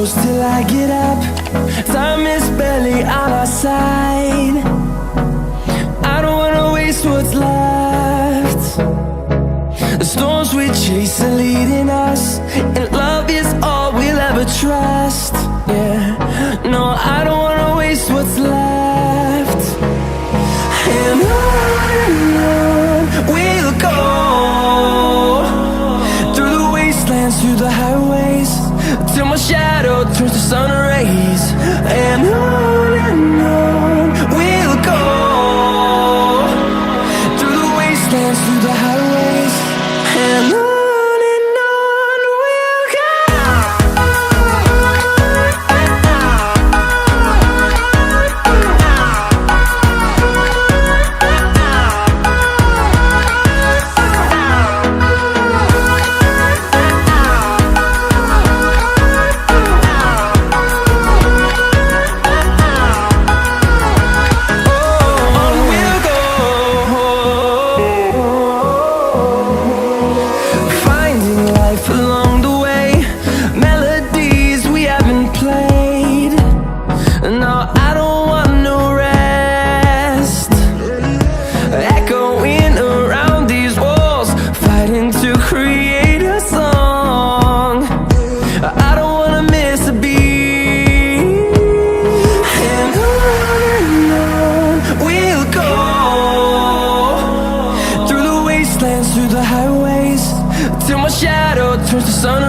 close till I get up. Time is barely on our side. I don't wanna waste what's left. The storms we chase are leading us, and love is all we'll ever trust. Yeah, no, I don't wanna waste what's left. And on we'll go, through the wastelands, through the highways, till my shadow turns to sun rays. And on we'll go, through the wastelands, through the highways, and on we'll go. Through the highways, till my shadow turns to sun